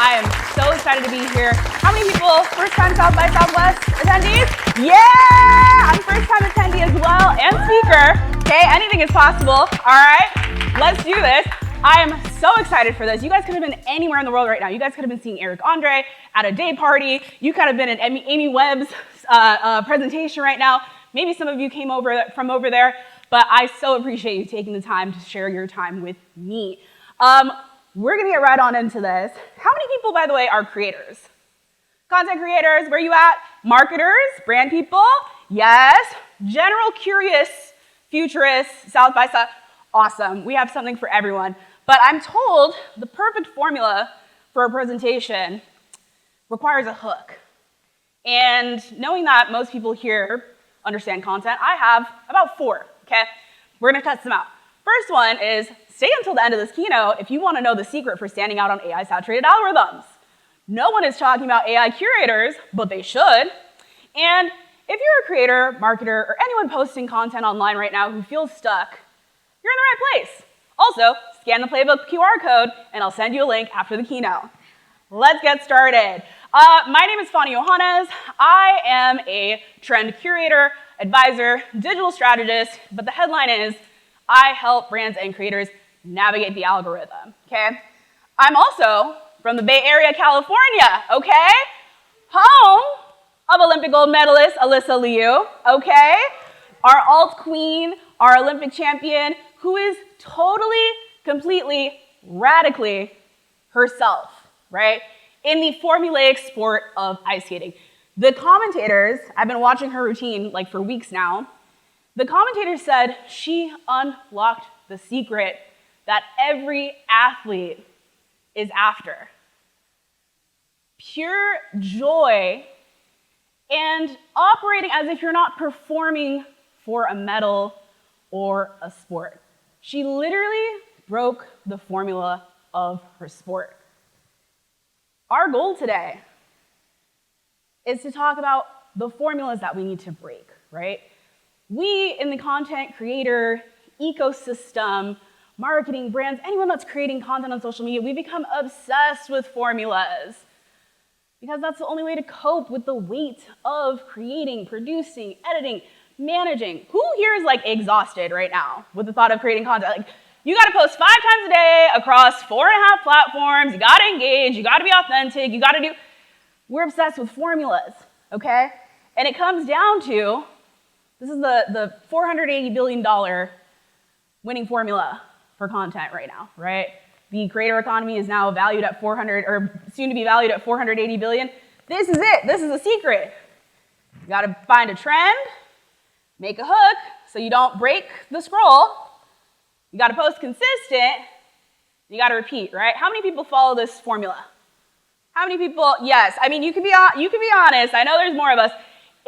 I am so excited to be here. How many people, first time South by Southwest attendees? Yeah! I'm first time attendee as well and speaker. Okay, anything is possible. All right, let's do this. I am so excited for this. You guys could have been anywhere in the world right now. You guys could have been seeing Eric Andre at a day party. You could have been at Amy Webb's presentation right now. Maybe some of you came over from over there, but I so appreciate you taking the time to share your time with me. We're gonna get right on into this. How many people, by the way, are creators? Content creators, where you at? Marketers, brand people? Yes. General curious, futurists, South by South. Awesome, we have something for everyone. But I'm told the perfect formula for a presentation requires a hook. And knowing that most people here understand content, I have about 4, okay? We're gonna test them out. First one is, stay until the end of this keynote if you wanna know the secret for standing out on AI-saturated algorithms. No one is talking about AI curators, but they should. And if you're a creator, marketer, or anyone posting content online right now who feels stuck, you're in the right place. Also, scan the playbook QR code, and I'll send you a link after the keynote. Let's get started. My name is Fanny Johannes. I am a trend curator, advisor, digital strategist, but the headline is, I help brands and creators navigate the algorithm, okay? I'm also from the Bay Area, California, okay? Home of Olympic gold medalist Alyssa Liu, okay? Our alt queen, our Olympic champion, who is totally, completely, radically herself, right? In the formulaic sport of ice skating. The commentators, I've been watching her routine like for weeks now, the commentators said she unlocked the secret that every athlete is after. Pure joy and operating as if you're not performing for a medal or a sport. She literally broke the formula of her sport. Our goal today is to talk about the formulas that we need to break, right? We in the content creator ecosystem, marketing, brands, anyone that's creating content on social media, we become obsessed with formulas because that's the only way to cope with the weight of creating, producing, editing, managing. Who here is like exhausted right now with the thought of creating content? Like, you gotta post 5 times a day across 4.5 platforms, you gotta engage, you gotta be authentic, you gotta do, we're obsessed with formulas, okay? And it comes down to, this is the $480 billion winning formula for content right now, right? The creator economy is now valued at soon to be valued at 480 billion. This is it, this is the secret. You gotta find a trend, make a hook so you don't break the scroll. You gotta post consistent, you gotta repeat, right? How many people follow this formula? How many people, yes, I mean, you can be honest, I know there's more of us.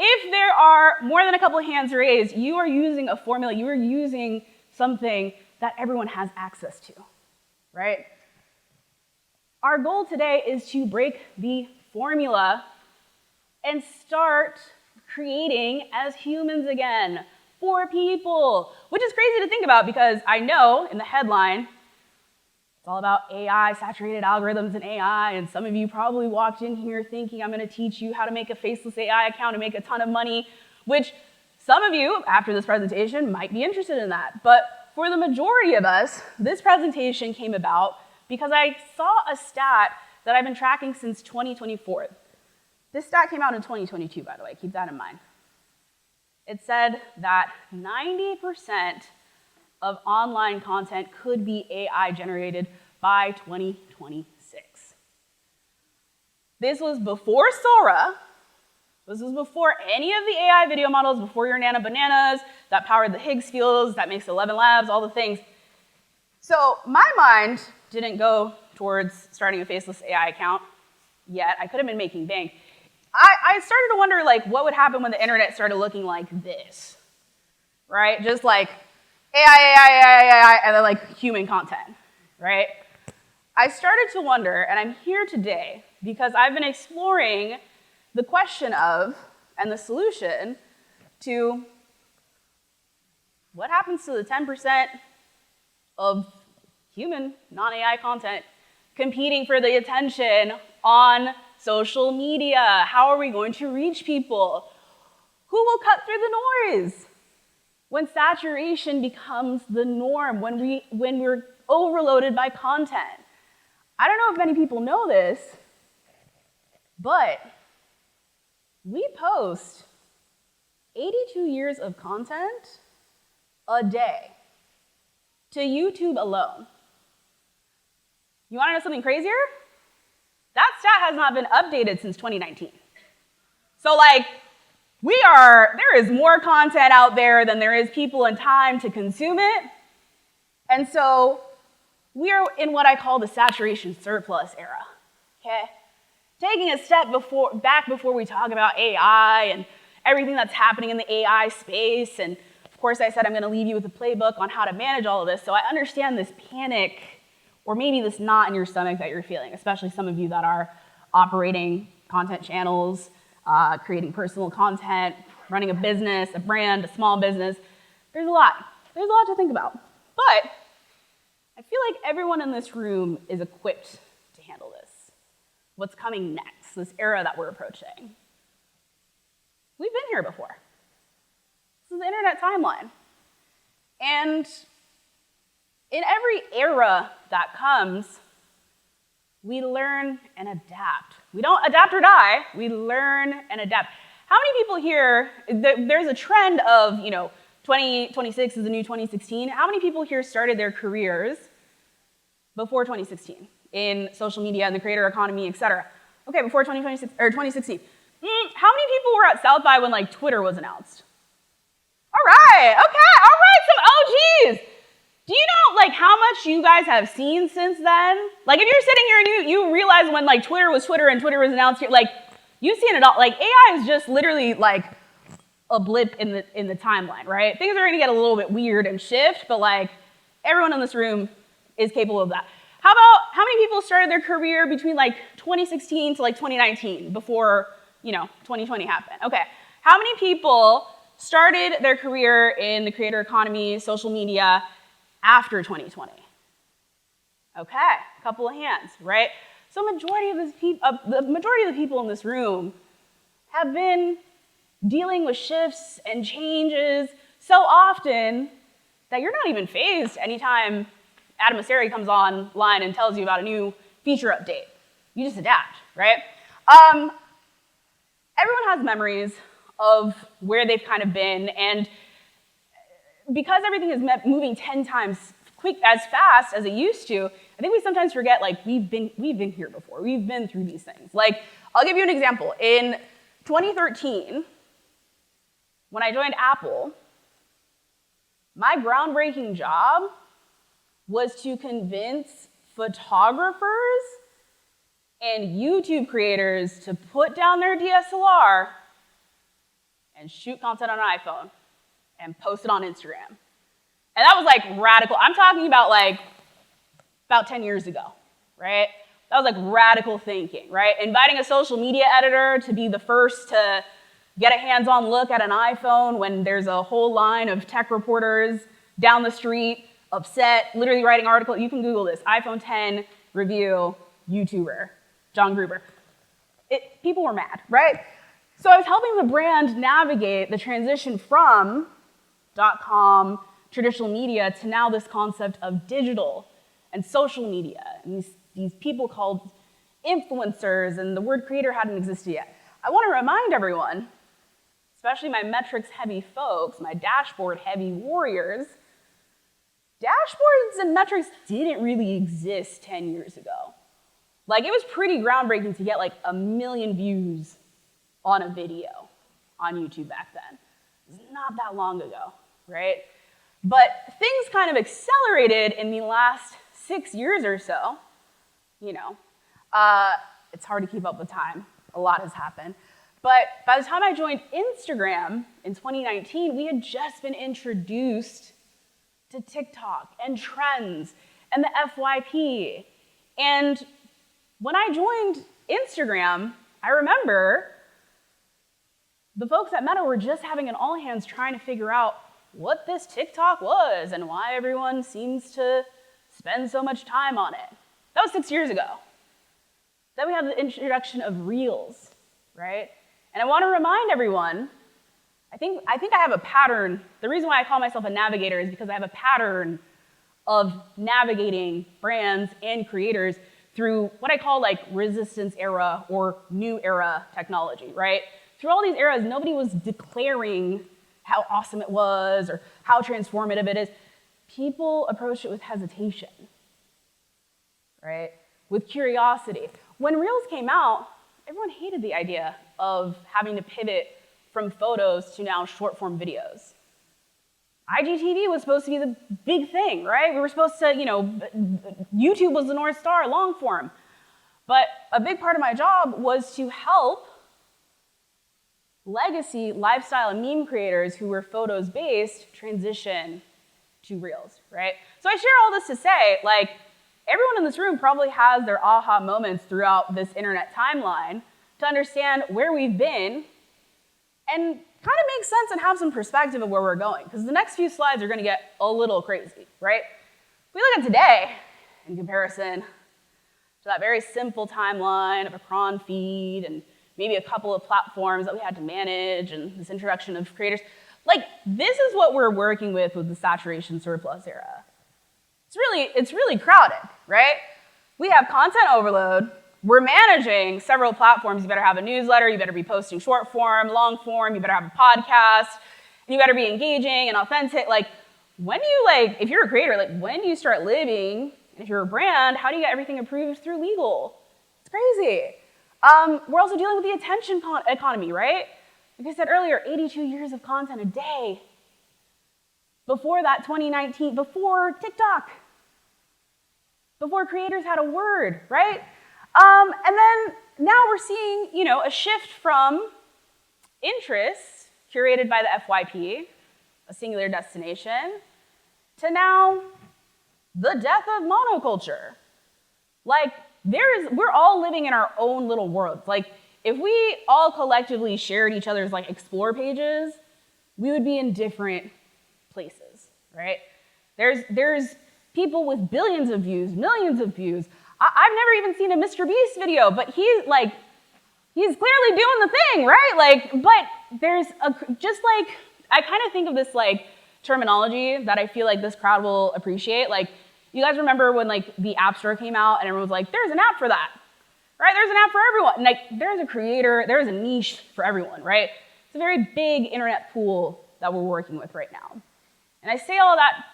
If there are more than a couple of hands raised, you are using a formula, you are using something that everyone has access to, right? Our goal today is to break the formula and start creating as humans again, for people, which is crazy to think about because I know in the headline, it's all about AI, saturated algorithms and AI, and some of you probably walked in here thinking I'm gonna teach you how to make a faceless AI account and make a ton of money, which some of you, after this presentation, might be interested in that. But for the majority of us, this presentation came about because I saw a stat that I've been tracking since 2024. This stat came out in 2022, by the way, keep that in mind. It said that 90% of online content could be AI generated by 2026. This was before Sora. This was before any of the AI video models, before your Nana Bananas, that powered the Higgs fields, that makes 11 Labs, all the things. So my mind didn't go towards starting a faceless AI account yet. I could have been making bank. I started to wonder, like, what would happen when the internet started looking like this, right? Just like AI, and then like human content, right? I started to wonder, and I'm here today because I've been exploring the question of, and the solution to, what happens to the 10% of human non-AI content competing for the attention on social media. How are we going to reach people? Who will cut through the noise? When saturation becomes the norm, when we're overloaded by content. I don't know if many people know this, but we post 82 years of content a day to YouTube alone. You want to know something crazier? That stat has not been updated since 2019. So there is more content out there than there is people and time to consume it. And so we are in what I call the saturation surplus era, okay? Taking a step back before we talk about AI and everything that's happening in the AI space. And of course, I said I'm going to leave you with a playbook on how to manage all of this. So I understand this panic or maybe this knot in your stomach that you're feeling, especially some of you that are operating content channels, creating personal content, running a business, a brand, a small business. There's a lot to think about. But I feel like everyone in this room is equipped to handle this. What's coming next, this era that we're approaching. We've been here before. This is the internet timeline. And in every era that comes, we learn and adapt. We don't adapt or die, we learn and adapt. How many people here, there's a trend of, 2026 is the new 2016. How many people here started their careers before 2016 in social media and the creator economy, et cetera? Okay, before 2016. How many people were at South by when Twitter was announced? All right, some OGs. Do you know how much you guys have seen since then? If you're sitting here and you realize when Twitter was Twitter and Twitter was announced, you've seen it all. AI is just literally a blip in the timeline, right? Things are gonna get a little bit weird and shift, but everyone in this room is capable of that. How many people started their career between 2016 to 2019 before 2020 happened? Okay, how many people started their career in the creator economy, social media after 2020? Okay, a couple of hands, right? So the majority of the people in this room have been dealing with shifts and changes so often that you're not even fazed anytime Adam Mosseri comes online and tells you about a new feature update. You just adapt, right? Everyone has memories of where they've kind of been, and because everything is moving 10 times as fast as it used to, I think we sometimes forget we've been here before. We've been through these things. I'll give you an example. In 2013, when I joined Apple, my groundbreaking job was to convince photographers and YouTube creators to put down their DSLR and shoot content on an iPhone and post it on Instagram. And that was radical. I'm talking about 10 years ago, right? That was radical thinking, right? Inviting a social media editor to be the first to get a hands-on look at an iPhone when there's a whole line of tech reporters down the street, upset, literally writing articles. You can Google this, iPhone 10 review, YouTuber, John Gruber. People were mad, right? So I was helping the brand navigate the transition from .com, traditional media, to now this concept of digital and social media, and these people called influencers, and the word creator hadn't existed yet. I want to remind everyone, especially my metrics-heavy folks, my dashboard-heavy warriors, dashboards and metrics didn't really exist 10 years ago. It was pretty groundbreaking to get 1 million views on a video on YouTube back then. It was not that long ago, right? But things kind of accelerated in the last 6 years or so. It's hard to keep up with time. A lot has happened. But by the time I joined Instagram in 2019, we had just been introduced to TikTok and Trends and the FYP. And when I joined Instagram, I remember the folks at Meta were just having an all hands trying to figure out what this TikTok was and why everyone seems to spend so much time on it. That was 6 years ago. Then we have the introduction of Reels, right? And I want to remind everyone, I think I have a pattern. The reason why I call myself a navigator is because I have a pattern of navigating brands and creators through what I call like resistance era or new era technology, right? Through all these eras, nobody was declaring how awesome it was or how transformative it is. People approached it with hesitation, right? With curiosity. When Reels came out, everyone hated the idea of having to pivot from photos to now short-form videos. IGTV was supposed to be the big thing, right? We were supposed to, YouTube was the North Star, long form. But a big part of my job was to help legacy lifestyle and meme creators who were photos-based transition to Reels, right? So I share all this to say, like, everyone in this room probably has their aha moments throughout this internet timeline to understand where we've been and kind of make sense and have some perspective of where we're going, because the next few slides are going to get a little crazy, right? If we look at today in comparison to that very simple timeline of a cron feed and maybe a couple of platforms that we had to manage and this introduction of creators, like, this is what we're working with the saturation surplus era. It's really crowded, right? We have content overload. We're managing several platforms. You better have a newsletter, you better be posting short form, long form, you better have a podcast, and you better be engaging and authentic. Like, if you're a creator, like, when do you start living, and if you're a brand, how do you get everything approved through legal? It's crazy. We're also dealing with the attention economy, right? Like I said earlier, 82 years of content a day. Before that, 2019, before TikTok, before creators had a word, right? And then now we're seeing, a shift from interests curated by the FYP, a singular destination, to now the death of monoculture. Like, we're all living in our own little worlds. Like, if we all collectively shared each other's like explore pages, we would be in different places, right? There's people with billions of views, millions of views. I've never even seen a Mr. Beast video, but he's clearly doing the thing, right? But there's I kind of think of this like terminology that I feel like this crowd will appreciate. Like, you guys remember when like the App Store came out and everyone was like, there's an app for that, right? There's an app for everyone. And like, there's a creator, there's a niche for everyone, right? It's a very big internet pool that we're working with right now. And I say all that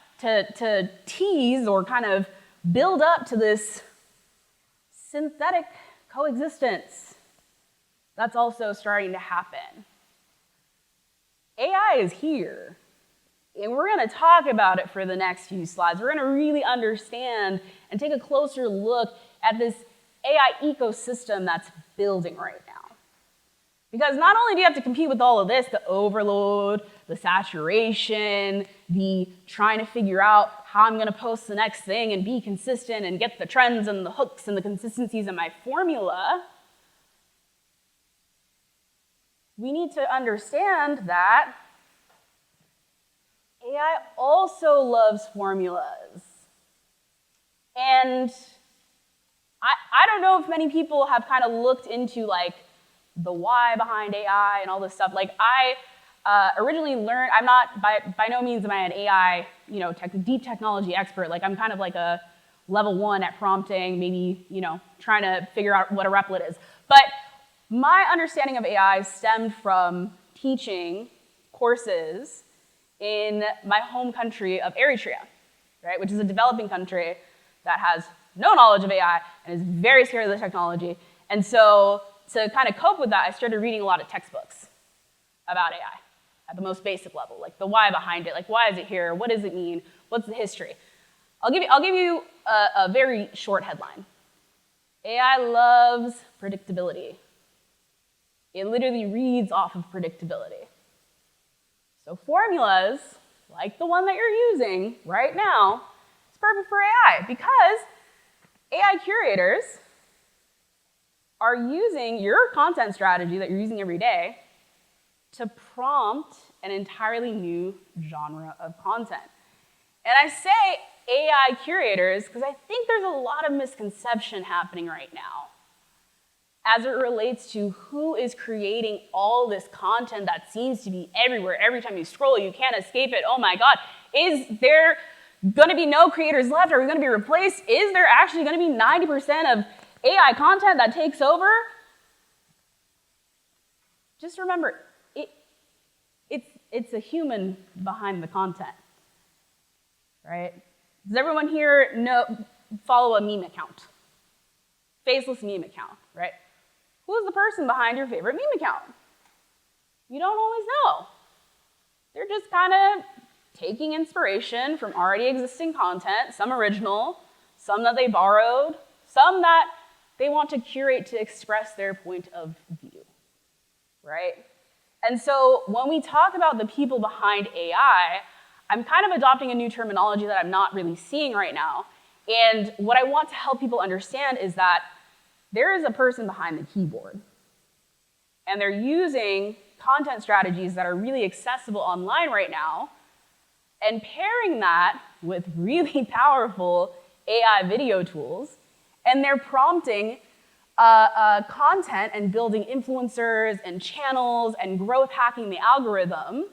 to tease or kind of build up to this synthetic coexistence that's also starting to happen. AI is here, and we're going to talk about it for the next few slides. We're going to really understand and take a closer look at this AI ecosystem that's building right now. Because not only do you have to compete with all of this, the overload, the saturation, the trying to figure out how I'm going to post the next thing and be consistent and get the trends and the hooks and the consistencies in my formula, we need to understand that AI also loves formulas. And I don't know if many people have kind of looked into like the why behind AI and all this stuff. Like, I originally learned, I'm not, by no means am I an AI, deep technology expert. Like, I'm kind of like a level 1 at prompting, maybe, trying to figure out what a replit is. But my understanding of AI stemmed from teaching courses in my home country of Eritrea, right, which is a developing country that has no knowledge of AI and is very scared of the technology. And so to kind of cope with that, I started reading a lot of textbooks about AI at the most basic level, like the why behind it, like why is it here, what does it mean, what's the history. I'll give you a very short headline. AI loves predictability. It literally reads off of predictability. So formulas, like the one that you're using right now, is perfect for AI because AI curators are using your content strategy that you're using every day to prompt an entirely new genre of content. And I say AI curators, because I think there's a lot of misconception happening right now as it relates to who is creating all this content that seems to be everywhere. Every time you scroll, you can't escape it. Oh my God, is there going to be no creators left? Are we going to be replaced? Is there actually going to be 90% of AI content that takes over? Just remember, it's a human behind the content, right? Does everyone here follow a meme account? Faceless meme account, right? Who's the person behind your favorite meme account? You don't always know. They're just kind of taking inspiration from already existing content, some original, some that they borrowed, some that they want to curate to express their point of view, right? And so when we talk about the people behind AI, I'm kind of adopting a new terminology that I'm not really seeing right now. And what I want to help people understand is that there is a person behind the keyboard. And they're using content strategies that are really accessible online right now and pairing that with really powerful AI video tools. And they're prompting content and building influencers and channels and growth hacking the algorithm.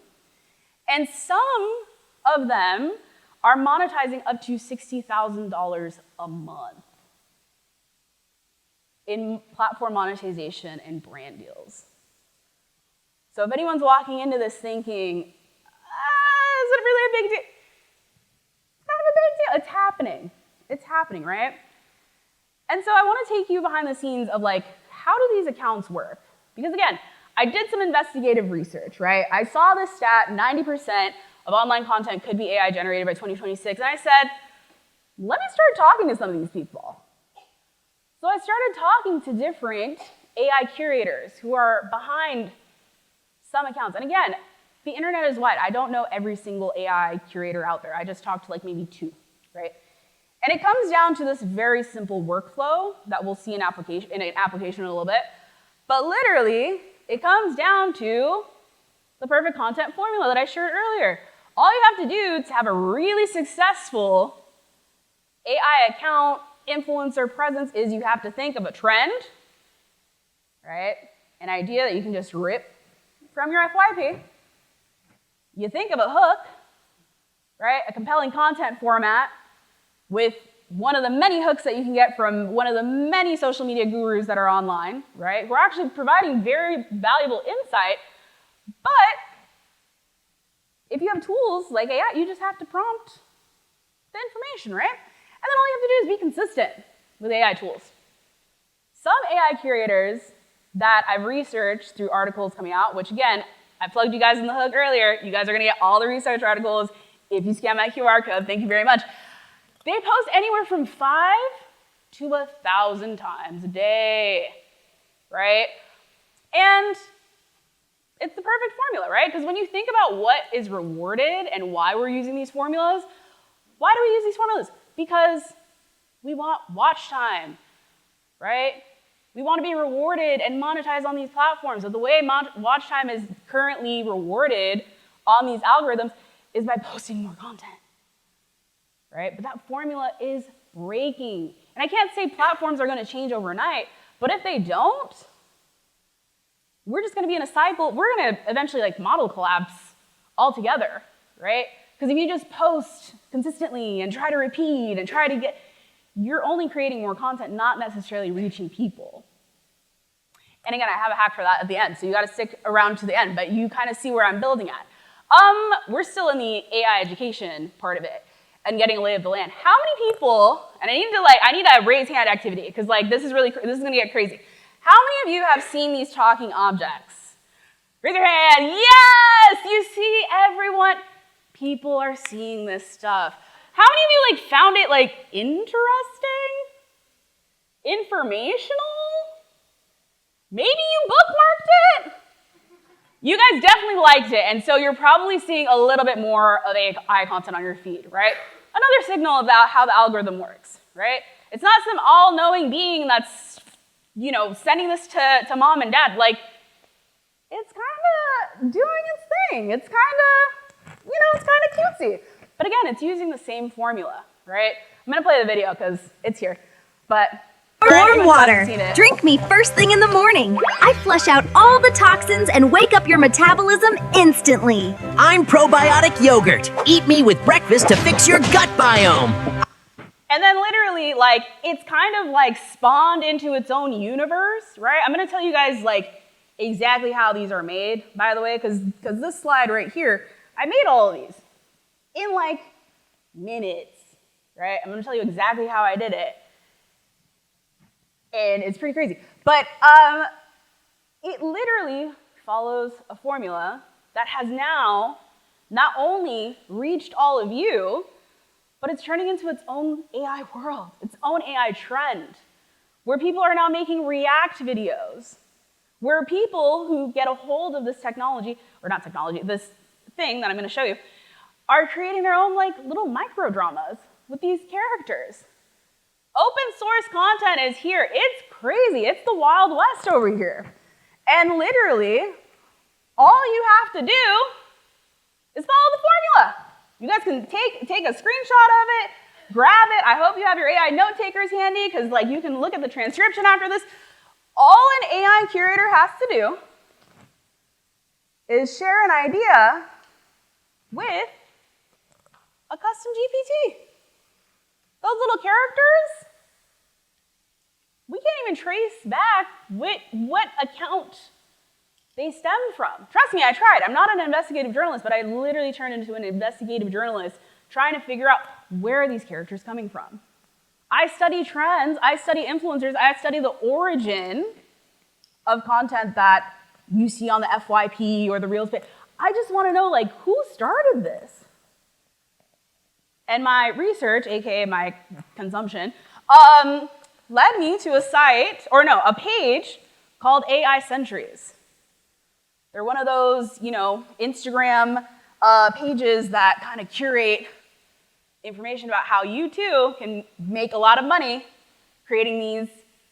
And some of them are monetizing up to $60,000 a month in platform monetization and brand deals. So if anyone's walking into this thinking, is it really a big deal? It's kind of a big deal. It's happening. It's happening, right? And so I want to take you behind the scenes of like, how do these accounts work? Because again, I did some investigative research, right? I saw this stat, 90% of online content could be AI generated by 2026, and I said, let me start talking to some of these people. So I started talking to different AI curators who are behind some accounts. And again, the internet is wide. I don't know every single AI curator out there. I just talked to like maybe 2, right? And it comes down to this very simple workflow that we'll see in an application in a little bit. But literally, it comes down to the perfect content formula that I shared earlier. All you have to do to have a really successful AI account influencer presence is you have to think of a trend, right? An idea that you can just rip from your FYP. You think of a hook, right? A compelling content format with one of the many hooks that you can get from one of the many social media gurus that are online, right? Who are actually providing very valuable insight. But if you have tools like AI, you just have to prompt the information, right? And then all you have to do is be consistent with AI tools. Some AI curators that I've researched through articles coming out, which again, I plugged you guys in the hook earlier. You guys are gonna get all the research articles if you scan that QR code. Thank you very much. They post anywhere from 5 to 1,000 times a day, right? And it's the perfect formula, right? Because when you think about what is rewarded and why we're using these formulas, why do we use these formulas? Because we want watch time, right? We want to be rewarded and monetized on these platforms. So the way watch time is currently rewarded on these algorithms is by posting more content, right? But that formula is breaking. And I can't say platforms are going to change overnight, but if they don't, we're just going to be in a cycle. We're going to eventually like model collapse altogether, right? Because if you just post consistently and try to repeat and try to get, you're only creating more content, not necessarily reaching people. And again, I have a hack for that at the end, so you got to stick around to the end, but you kind of see where I'm building at. We're still in the AI education part of it and getting a lay of the land. How many people, and I need a raise hand activity because like this is going to get crazy. How many of you have seen these talking objects? Raise your hand. Yes, you see everyone. People are seeing this stuff. How many of you like found it like interesting? Informational? Maybe you bookmarked it? You guys definitely liked it, and so you're probably seeing a little bit more of AI content on your feed, right? Another signal about how the algorithm works, right? It's not some all-knowing being that's, sending this to mom and dad. Like, it's kind of doing its thing. It's kind of, it's kind of cutesy. But again, it's using the same formula, right? I'm gonna play the video because it's here, but Warm water. Drink me first thing in the morning. I flush out all the toxins and wake up your metabolism instantly. I'm probiotic yogurt. Eat me with breakfast to fix your gut biome. And then literally, like, it's kind of like spawned into its own universe, right? I'm gonna tell you guys like exactly how these are made, by the way, because this slide right here, I made all of these in like minutes, right? I'm gonna tell you exactly how I did it. And it's pretty crazy. But it literally follows a formula that has now not only reached all of you, but it's turning into its own AI world, its own AI trend, where people are now making react videos, where people who get a hold of this technology, or not technology, this thing that I'm gonna show you, are creating their own like little micro dramas with these characters. Open source content is here. It's crazy. It's the Wild West over here. And literally, all you have to do is follow the formula. You guys can take a screenshot of it, grab it. I hope you have your AI note takers handy because like you can look at the transcription after this. All an AI curator has to do is share an idea with a custom GPT. Those little characters, we can't even trace back what account they stem from. Trust me, I tried. I'm not an investigative journalist, but I literally turned into an investigative journalist trying to figure out where are these characters coming from. I study trends, I study influencers, I study the origin of content that you see on the FYP or the Reels page. I just want to know, like, who started this? And my research, aka my consumption, led me to a page called AI Centuries. They're one of those, Instagram pages that kind of curate information about how you too can make a lot of money creating these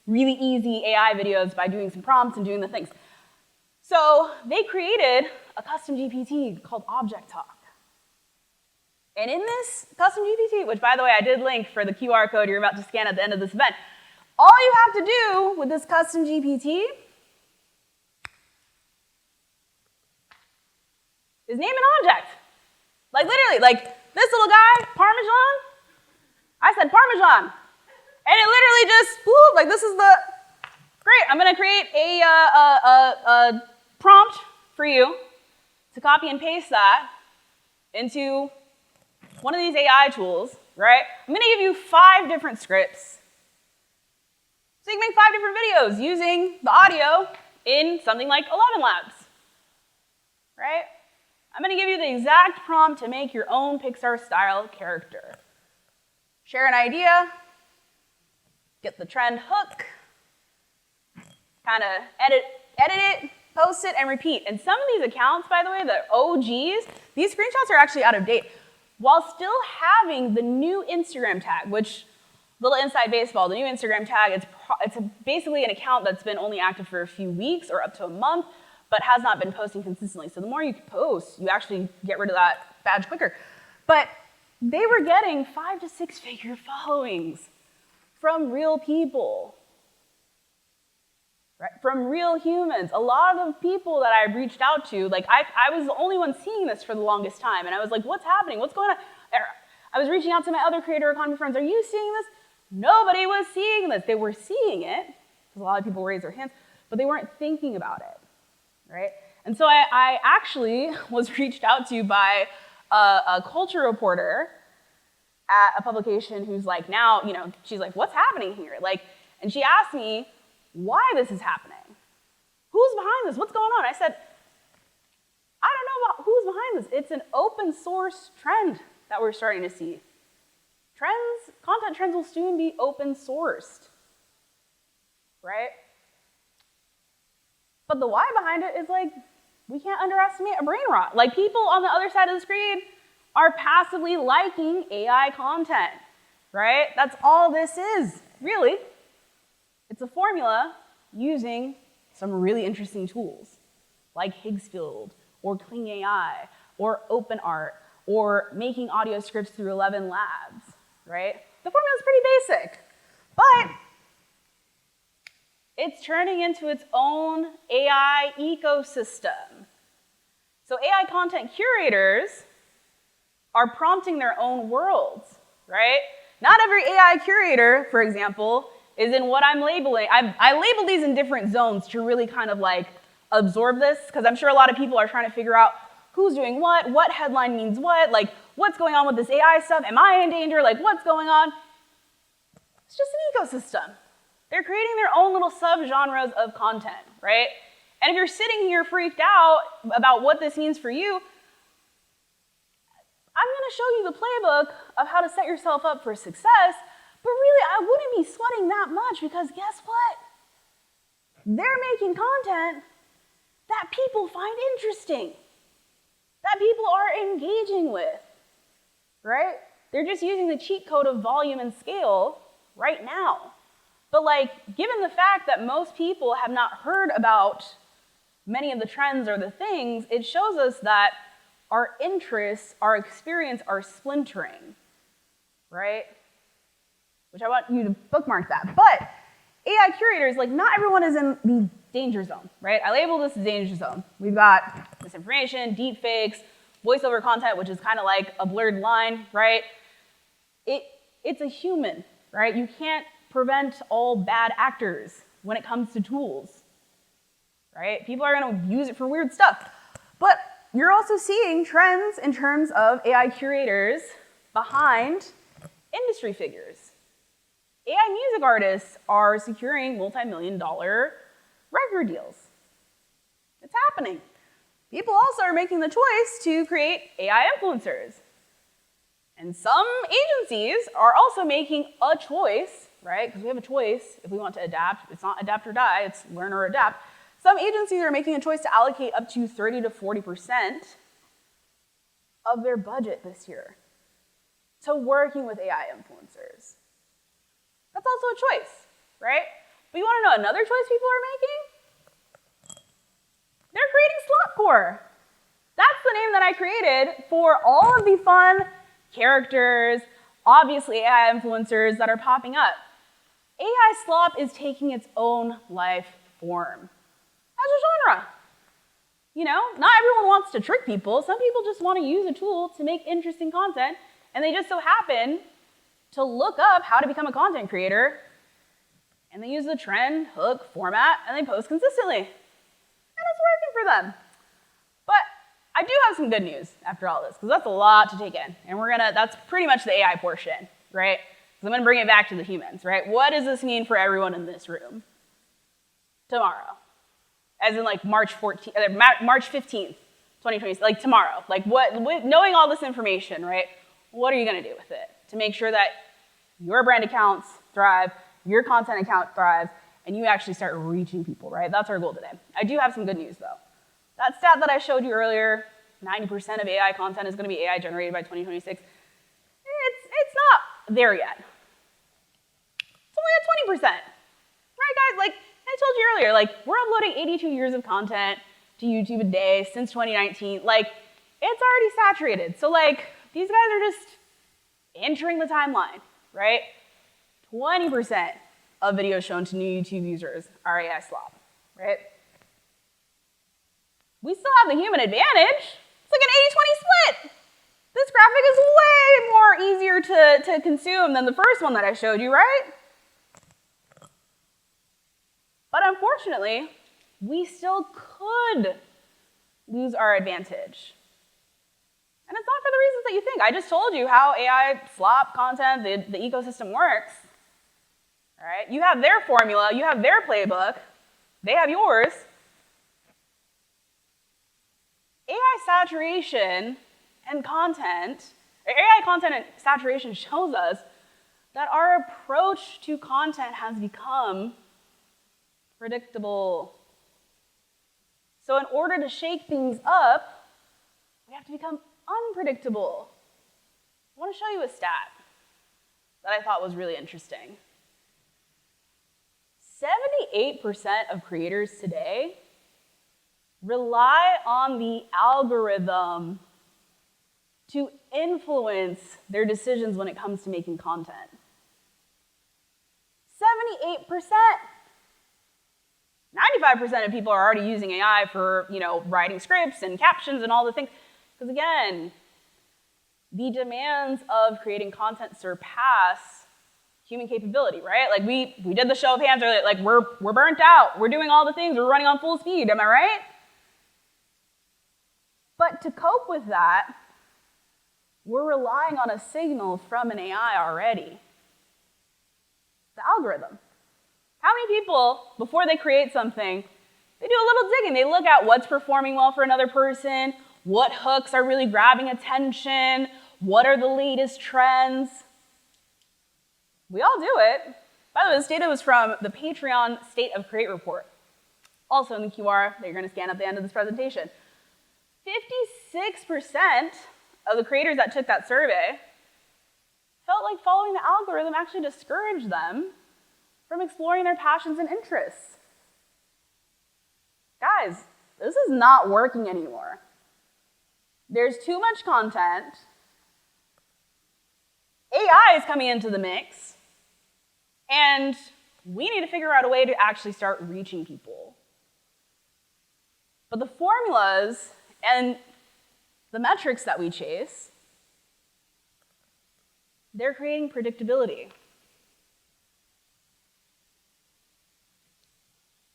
really easy AI videos by doing some prompts and doing the things. So they created a custom GPT called Object Talk. And in this custom GPT, which by the way, I did link for the QR code you're about to scan at the end of this event, all you have to do with this custom GPT is name an object. Like literally, like this little guy, Parmesan, I said Parmesan. And it literally just, whoop, like this is great, I'm gonna create a prompt for you to copy and paste that into one of these AI tools, right? I'm gonna give you 5 different scripts. So you can make 5 different videos using the audio in something like 11 Labs, right? I'm gonna give you the exact prompt to make your own Pixar-style character. Share an idea, get the trend hook, kind of edit it, post it, and repeat. And some of these accounts, by the way, the OGs, these screenshots are actually out of date, while still having the new Instagram tag, which, little inside baseball, the new Instagram tag, it's basically an account that's been only active for a few weeks or up to a month, but has not been posting consistently. So the more you post, you actually get rid of that badge quicker. But they were getting 5 to 6 figure followings from real people, right? From real humans. A lot of people that I reached out to, like I was the only one seeing this for the longest time, and I was like, what's happening? What's going on? I was reaching out to my other creator economy friends, are you seeing this? Nobody was seeing this. They were seeing it, because a lot of people raised their hands, but they weren't thinking about it, right? And so I actually was reached out to by a culture reporter at a publication who's like, now, she's like, what's happening here? Like, and she asked me why this is happening. Who's behind this? What's going on? I said, I don't know about who's behind this. It's an open source trend that we're starting to see. Content trends will soon be open sourced, right? But the why behind it is like, we can't underestimate a brain rot. Like people on the other side of the screen are passively liking AI content, right? That's all this is, really. It's a formula using some really interesting tools like Higgsfield or Kling AI or OpenArt or making audio scripts through 11 Labs, right? The formula is pretty basic, but it's turning into its own AI ecosystem. So AI content curators are prompting their own worlds, right? Not every AI curator, for example, is in what I'm labeling. I label these in different zones to really kind of like absorb this, because I'm sure a lot of people are trying to figure out who's doing what headline means what, like what's going on with this AI stuff, am I in danger, like what's going on? It's just an ecosystem. They're creating their own little subgenres of content, right? And if you're sitting here freaked out about what this means for you, I'm gonna show you the playbook of how to set yourself up for success, but really I wouldn't be sweating that much because guess what? They're making content that people find interesting, that people are engaging with, right? They're just using the cheat code of volume and scale right now. But like, given the fact that most people have not heard about many of the trends or the things, it shows us that our interests, our experience are splintering, right? Which I want you to bookmark that. But AI curators, like not everyone is in the danger zone, right? I label this as danger zone. We've got misinformation, deep fakes, voiceover content, which is kind of like a blurred line, right? It's a human, right? You can't prevent all bad actors when it comes to tools, right? People are gonna use it for weird stuff. But you're also seeing trends in terms of AI curators behind industry figures. AI music artists are securing multi-million-dollar record deals. It's happening. People also are making the choice to create AI influencers. And some agencies are also making a choice, right? Because we have a choice if we want to adapt. It's not adapt or die, it's learn or adapt. Some agencies are making a choice to allocate up to 30 to 40% of their budget this year to working with AI influencers. That's also a choice, right? But you want to know another choice people are making? They're creating slopcore. That's the name that I created for all of the fun characters, obviously AI influencers that are popping up. AI slop is taking its own life form as a genre. You know, not everyone wants to trick people. Some people just want to use a tool to make interesting content, and they just so happen to look up how to become a content creator, and they use the trend, hook, format, and they post consistently. And it's working for them. But I do have some good news after all this, because that's a lot to take in. And that's pretty much the AI portion, right? Because I'm gonna bring it back to the humans, right? What does this mean for everyone in this room? Tomorrow. As in like March 15th, 2020, like tomorrow. Like knowing all this information, right? What are you gonna do with it to make sure that your brand accounts thrive, your content account thrives, and you actually start reaching people, right? That's our goal today. I do have some good news though. That stat that I showed you earlier, 90% of AI content is gonna be AI generated by 2026. It's not there yet. It's only at 20%. Right guys, like I told you earlier, like we're uploading 82 years of content to YouTube a day since 2019. Like it's already saturated. So like these guys are just entering the timeline, right? 20% of videos shown to new YouTube users are AI slop, right? We still have the human advantage. It's like an 80-20 split. This graphic is way more easier to consume than the first one that I showed you, right? But unfortunately, we still could lose our advantage. And it's not for the reasons that you think. I just told you how AI slop content, the ecosystem works. All right? You have their formula, you have their playbook, they have yours. AI saturation and content, AI content and saturation shows us that our approach to content has become predictable. So in order to shake things up, we have to become unpredictable. I want to show you a stat that I thought was really interesting. 78% of creators today rely on the algorithm to influence their decisions when it comes to making content. 78%. 95% of people are already using AI for, writing scripts and captions and all the things. Because again, the demands of creating content surpass human capability, right? Like we did the show of hands earlier, like we're burnt out, we're doing all the things, we're running on full speed, am I right? But to cope with that, we're relying on a signal from an AI already. The algorithm. How many people, before they create something, they do a little digging. They look at what's performing well for another person, what hooks are really grabbing attention, what are the latest trends. We all do it. By the way, this data was from the Patreon State of Create report, also in the QR that you're going to scan at the end of this presentation. 56% of the creators that took that survey felt like following the algorithm actually discouraged them from exploring their passions and interests. Guys, this is not working anymore. There's too much content. AI is coming into the mix, and we need to figure out a way to actually start reaching people. But the formulas and the metrics that we chase, they're creating predictability.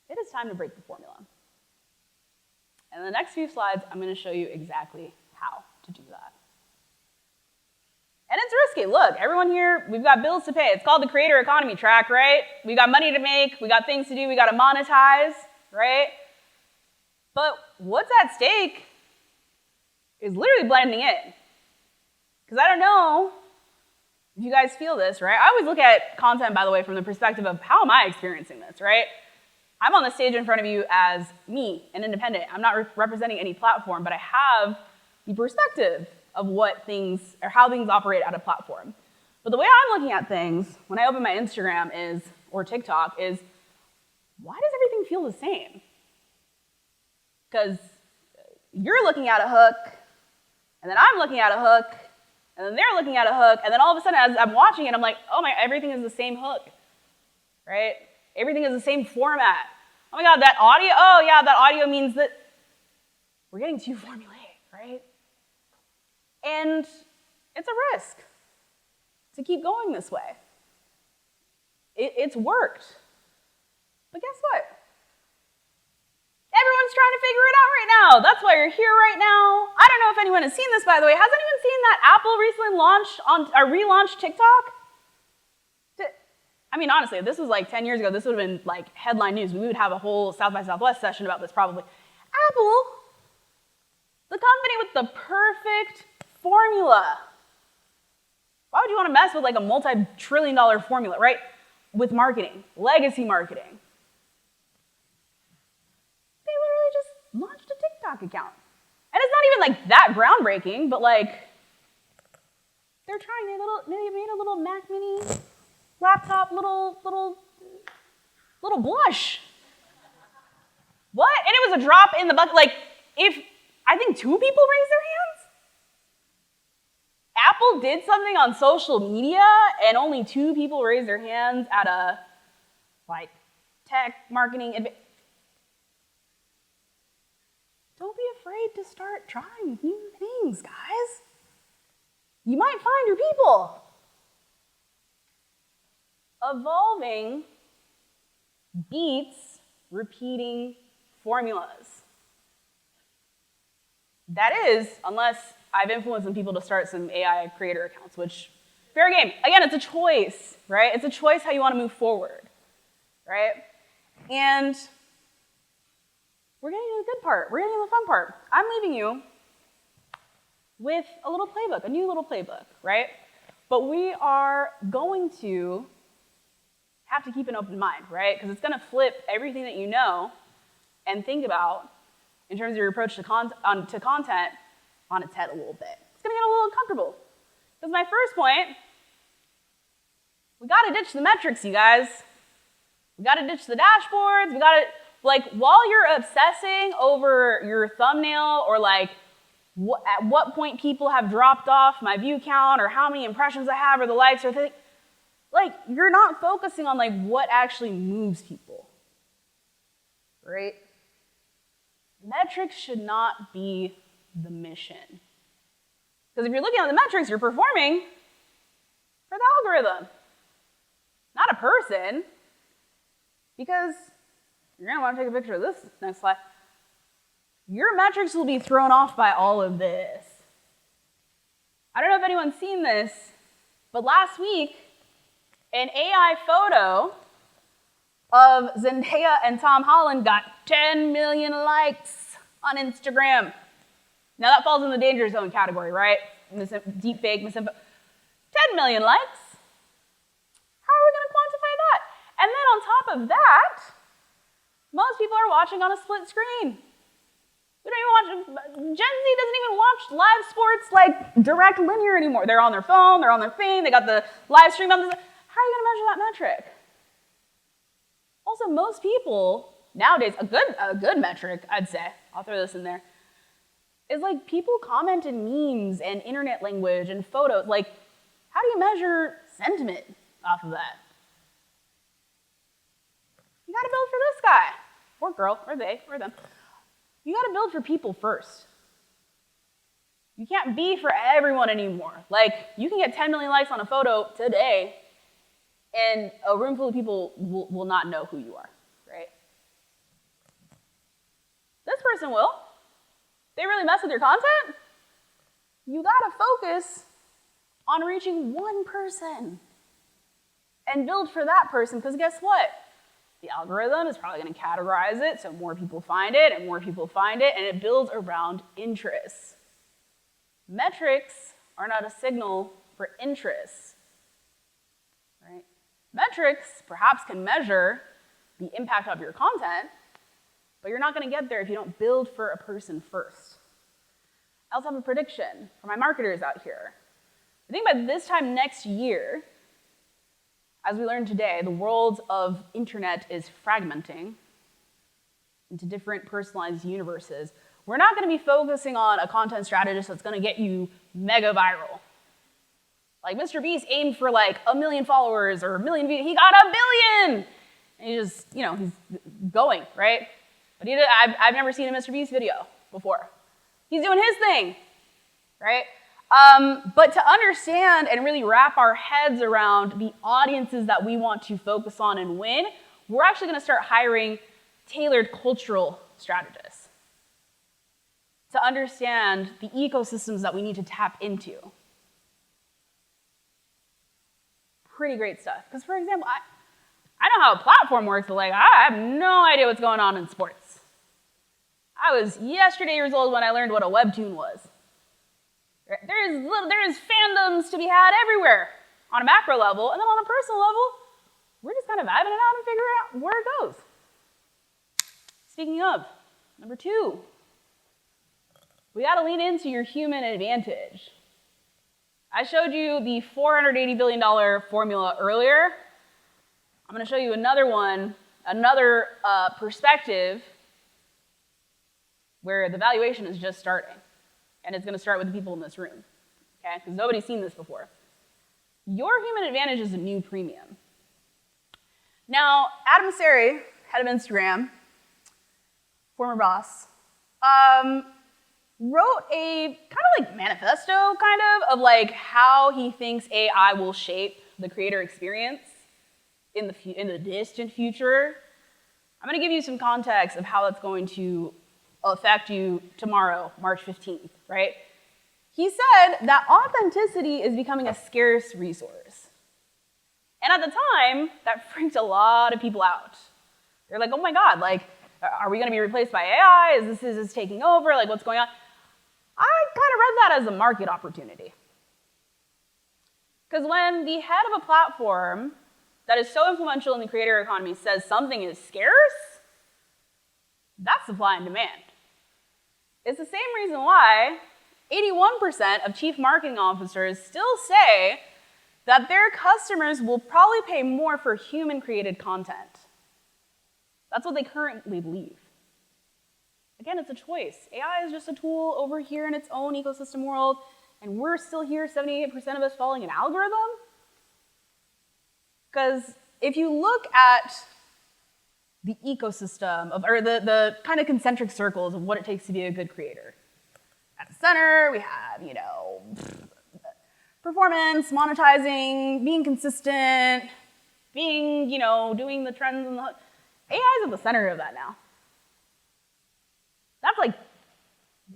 It is time to break the formula. And in the next few slides, I'm going to show you exactly how to do that. And it's risky. Look, everyone here, we've got bills to pay. It's called the creator economy track, right? We got money to make, we got things to do, we got to monetize, right? But what's at stake is literally blending in. Because I don't know if you guys feel this, right? I always look at content, by the way, from the perspective of how am I experiencing this, right? I'm on the stage in front of you as me, an independent. I'm not representing any platform, but I have the perspective of what things, or how things operate at a platform. But the way I'm looking at things when I open my Instagram or TikTok is, why does everything feel the same? Because you're looking at a hook, and then I'm looking at a hook, and then they're looking at a hook, and then all of a sudden as I'm watching it, I'm like, oh my, everything is the same hook, right? Everything is the same format. Oh my God, that audio, oh yeah, that audio means that we're getting too formulaic, right? And it's a risk to keep going this way. It's worked. But guess what? Everyone's trying to figure it out right now. That's why you're here right now. I don't know if anyone has seen this, by the way. Has anyone seen that Apple recently relaunched TikTok? I mean, honestly, if this was like 10 years ago, this would have been like headline news. We would have a whole South by Southwest session about this probably. Apple, the company with the perfect formula. Why would you want to mess with like a multi-trillion-dollar formula, right? With marketing, legacy marketing. They literally just launched a TikTok account. And it's not even like that groundbreaking, but like, they're trying, they made a little Mac Mini laptop, little blush. What? And it was a drop in the bucket. Like, if I think 2 people raised their hands? Apple did something on social media and only 2 people raised their hands at a, like, tech marketing. Don't be afraid to start trying new things, guys. You might find your people. Evolving beats repeating formulas. That is, unless I've influenced some people to start some AI creator accounts, which, fair game. Again, it's a choice, right? It's a choice how you want to move forward, right? And we're getting to the good part. We're getting to the fun part. I'm leaving you with a little playbook, a new little playbook, right? But we are going to have to keep an open mind, right? Because it's going to flip everything that you know and think about in terms of your approach to content on its head a little bit. It's going to get a little uncomfortable. Because my first point, we got to ditch the metrics, you guys. We got to ditch the dashboards. We got to, like, while you're obsessing over your thumbnail or, like, at what point people have dropped off my view count or how many impressions I have or the likes or things. Like, you're not focusing on like what actually moves people, right? Metrics should not be the mission. Because if you're looking at the metrics, you're performing for the algorithm, not a person. Because you're gonna want to take a picture of this next slide. Your metrics will be thrown off by all of this. I don't know if anyone's seen this, but last week, an AI photo of Zendaya and Tom Holland got 10 million likes on Instagram. Now that falls in the danger zone category, right? Deep fake, misinfo. 10 million likes. How are we gonna quantify that? And then on top of that, most people are watching on a split screen. We don't even watch, Gen Z doesn't even watch live sports like direct linear anymore. They're on their phone, they're on their thing, they got the live stream on. How are you gonna measure that metric? Also, most people nowadays, a good metric, I'd say, I'll throw this in there, is like people comment in memes and internet language and photos. Like, how do you measure sentiment off of that? You gotta build for this guy, or girl, or they, or them. You gotta build for people first. You can't be for everyone anymore. Like, you can get 10 million likes on a photo today, and a room full of people will not know who you are, right? This person will. They really mess with your content? You gotta focus on reaching one person and build for that person, because guess what? The algorithm is probably gonna categorize it so more people find it and more people find it, and it builds around interests. Metrics are not a signal for interests, right? Metrics perhaps can measure the impact of your content, but you're not gonna get there if you don't build for a person first. I also have a prediction for my marketers out here. I think by this time next year, as we learned today, the world of internet is fragmenting into different personalized universes. We're not gonna be focusing on a content strategist that's gonna get you mega viral. Like Mr. Beast aimed for like 1 million followers or 1 million views, he got 1 billion! And he just, he's going, right? But I've never seen a Mr. Beast video before. He's doing his thing, right? But to understand and really wrap our heads around the audiences that we want to focus on and win, we're actually gonna start hiring tailored cultural strategists to understand the ecosystems that we need to tap into. Pretty great stuff. Because for example, I know how a platform works, but like, I have no idea what's going on in sports. I was yesterday years old when I learned what a webtoon was. There is fandoms to be had everywhere on a macro level, and then on a personal level, we're just kind of vibing it out and figuring out where it goes. Speaking of, number 2, we gotta lean into your human advantage. I showed you the $480 billion formula earlier. I'm gonna show you another one, another perspective where the valuation is just starting. And it's gonna start with the people in this room, okay? Because nobody's seen this before. Your human advantage is a new premium. Now, Adam Sari, head of Instagram, former boss, wrote a kind of like manifesto, of like how he thinks AI will shape the creator experience in the distant future. I'm gonna give you some context of how that's going to affect you tomorrow, March 15th, right? He said that authenticity is becoming a scarce resource. And at the time, that freaked a lot of people out. They're like, oh my God, like, are we gonna be replaced by AI? Is this taking over? Like, what's going on? I kind of read that as a market opportunity. Because when the head of a platform that is so influential in the creator economy says something is scarce, that's supply and demand. It's the same reason why 81% of chief marketing officers still say that their customers will probably pay more for human-created content. That's what they currently believe. Again, it's a choice. AI is just a tool over here in its own ecosystem world, and we're still here, 78% of us following an algorithm? Because if you look at the ecosystem, or the kind of concentric circles of what it takes to be a good creator. At the center, we have, performance, monetizing, being consistent, being, doing the trends and the... AI is at the center of that now. That's like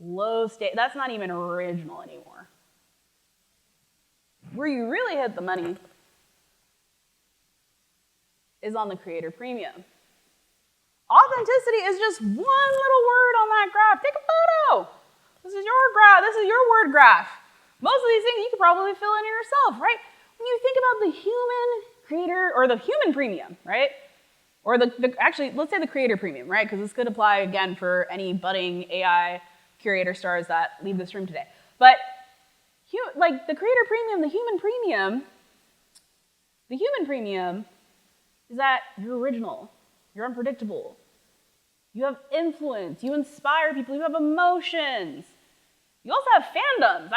low state, that's not even original anymore. Where you really hit the money is on the creator premium. Authenticity is just one little word on that graph. Take a photo. This is your graph, this is your word graph. Most of these things you could probably fill in yourself, right? When you think about the human creator, or the human premium, right? Or actually, let's say the creator premium, right? Because this could apply, again, for any budding AI curator stars that leave this room today. But like the creator premium, the human premium is that you're original, you're unpredictable, you have influence, you inspire people, you have emotions. You also have fandoms.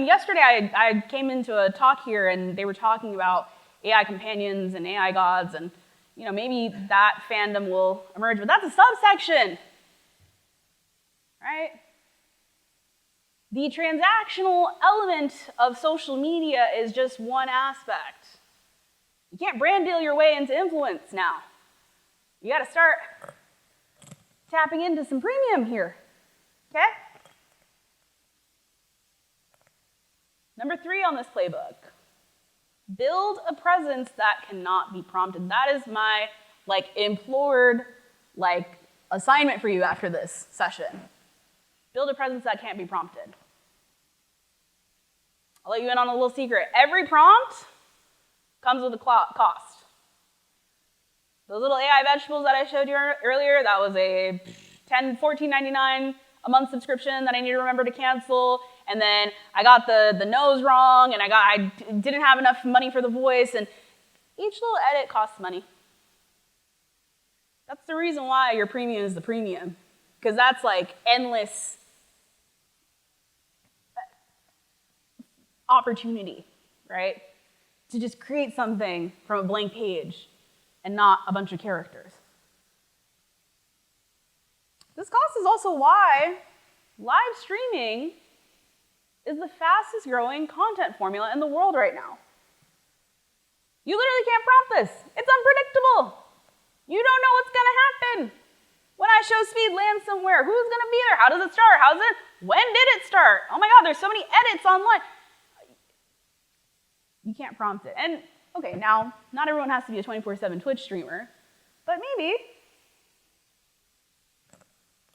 Yesterday I came into a talk here and they were talking about AI companions and AI gods, and maybe that fandom will emerge, but that's a subsection, right? The transactional element of social media is just one aspect. You can't brand deal your way into influence now. You gotta start tapping into some premium here, okay? Number 3 on this playbook, build a presence that cannot be prompted. That is my implored assignment for you after this session. Build a presence that can't be prompted. I'll let you in on a little secret. Every prompt comes with a cost. Those little AI vegetables that I showed you earlier, that was a $14.99 a month subscription that I need to remember to cancel. And then I got the nose wrong, and I didn't have enough money for the voice, and each little edit costs money. That's the reason why your premium is the premium, because that's endless opportunity, right? To just create something from a blank page and not a bunch of characters. This cost is also why live streaming is the fastest growing content formula in the world right now. You literally can't prompt this. It's unpredictable. You don't know what's gonna happen. When I show speed land somewhere, who's gonna be there? How does it start? When did it start? Oh my God, there's so many edits online. You can't prompt it. And okay, now, not everyone has to be a 24/7 Twitch streamer, but maybe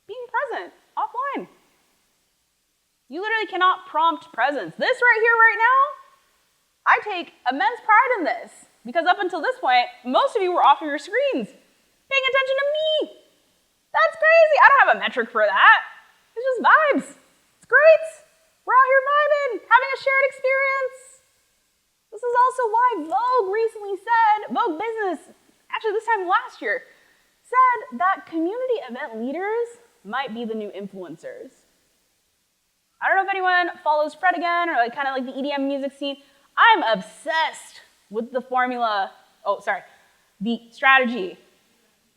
being present offline. You literally cannot prompt presence. This right here, right now, I take immense pride in this, because up until this point, most of you were off of your screens, paying attention to me. That's crazy. I don't have a metric for that. It's just vibes. It's great. We're out here vibing, having a shared experience. This is also why Vogue recently said, Vogue Business, actually this time last year, said that community event leaders might be the new influencers. I don't know if anyone follows Fred again, or the EDM music scene. I'm obsessed with the the strategy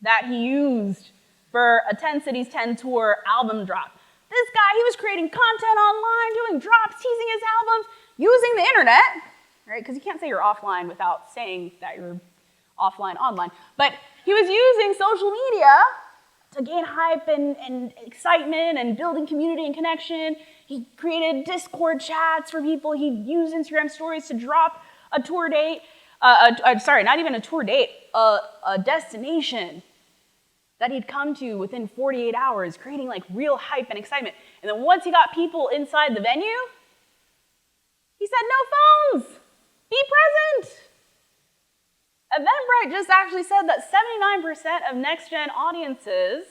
that he used for a 10 Cities 10 Tour album drop. This guy, he was creating content online, doing drops, teasing his albums, using the internet, right? Because you can't say you're offline without saying that you're offline online. But he was using social media to gain hype and excitement and building community and connection. He created Discord chats for people. He used Instagram stories to drop a tour date. Not even a tour date, a destination that he'd come to within 48 hours, creating real hype and excitement. And then once he got people inside the venue, he said, no phones, be present. Eventbrite just actually said that 79% of next-gen audiences,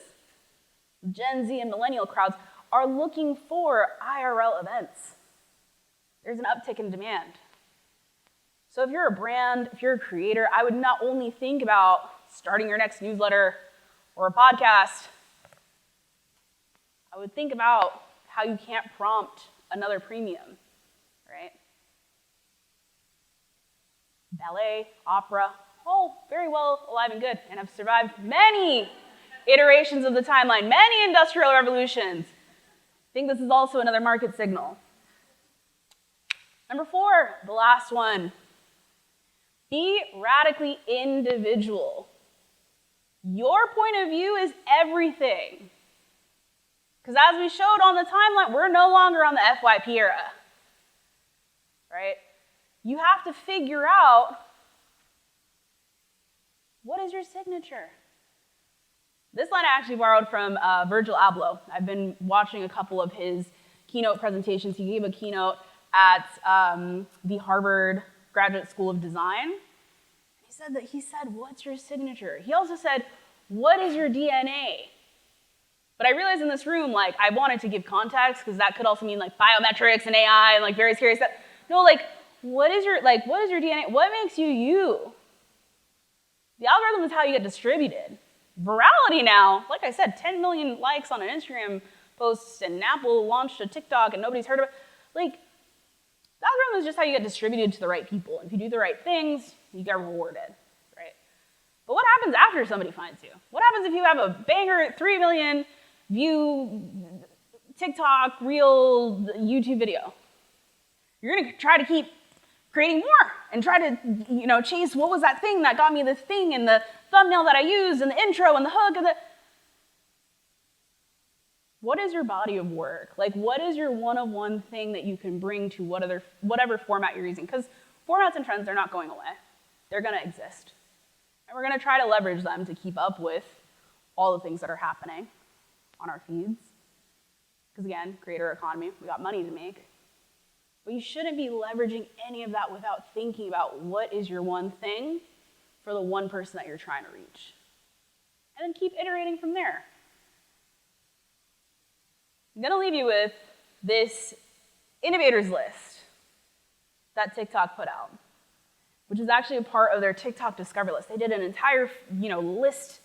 Gen Z and millennial crowds, are looking for IRL events. There's an uptick in demand. So if you're a brand, if you're a creator, I would not only think about starting your next newsletter or a podcast, I would think about how you can't prompt another premium, right? Ballet, opera, all very well alive and good and have survived many iterations of the timeline, many industrial revolutions. I think this is also another market signal. Number 4, the last one. Be radically individual. Your point of view is everything. Because as we showed on the timeline, we're no longer on the FYP era, right? You have to figure out, what is your signature? This line I actually borrowed from Virgil Abloh. I've been watching a couple of his keynote presentations. He gave a keynote at the Harvard Graduate School of Design. He said, what's your signature? He also said, what is your DNA? But I realized in this room, like, I wanted to give context because that could also mean like biometrics and AI and like very scary stuff. No, like, what is your DNA? What makes you you? The algorithm is how you get distributed. Virality now, like I said, 10 million likes on an Instagram post, and Apple launched a TikTok and nobody's heard of it. Like, the algorithm is just how you get distributed to the right people. If you do the right things, you get rewarded, right? But what happens after somebody finds you? What happens if you have a banger 3 million view TikTok, reel, YouTube video? You're gonna try to keep creating more and try to, chase what was that thing that got me this thing and the thumbnail that I used and the intro and the hook and what is your body of work? Like, what is your one-of-one thing that you can bring to whatever format you're using? Because formats and trends, they're not going away. They're gonna exist. And we're gonna try to leverage them to keep up with all the things that are happening on our feeds. Because again, creator economy, we got money to make. But you shouldn't be leveraging any of that without thinking about what is your one thing for the one person that you're trying to reach. And then keep iterating from there. I'm gonna leave you with this innovators list that TikTok put out, which is actually a part of their TikTok Discover list. They did an entire, list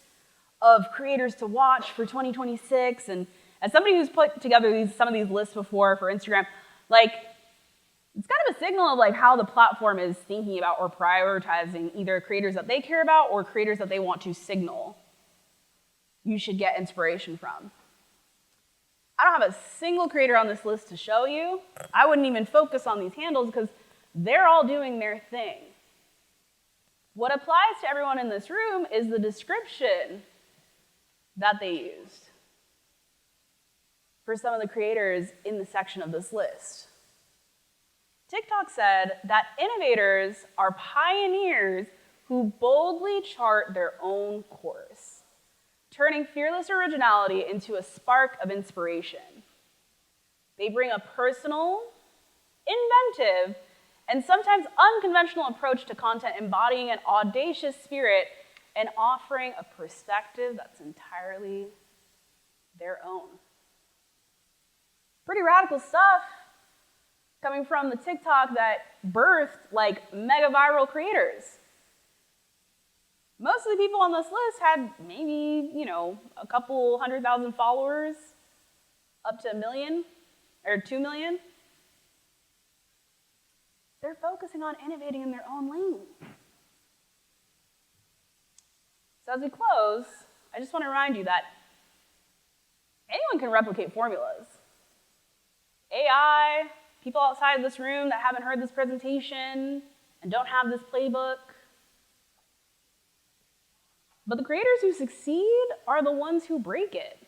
of creators to watch for 2026. And as somebody who's put together some of these lists before for Instagram, like, it's kind of a signal of like how the platform is thinking about or prioritizing either creators that they care about or creators that they want to signal you should get inspiration from. I don't have a single creator on this list to show you. I wouldn't even focus on these handles because they're all doing their thing. What applies to everyone in this room is the description that they used for some of the creators in the section of this list. TikTok said that innovators are pioneers who boldly chart their own course, turning fearless originality into a spark of inspiration. They bring a personal, inventive, and sometimes unconventional approach to content, embodying an audacious spirit and offering a perspective that's entirely their own. Pretty radical stuff coming from the TikTok that birthed like mega viral creators. Most of the people on this list had maybe, a couple 100,000 followers, up to 1 million or 2 million. They're focusing on innovating in their own lane. So as we close, I just want to remind you that anyone can replicate formulas. AI, people outside of this room that haven't heard this presentation and don't have this playbook. But the creators who succeed are the ones who break it.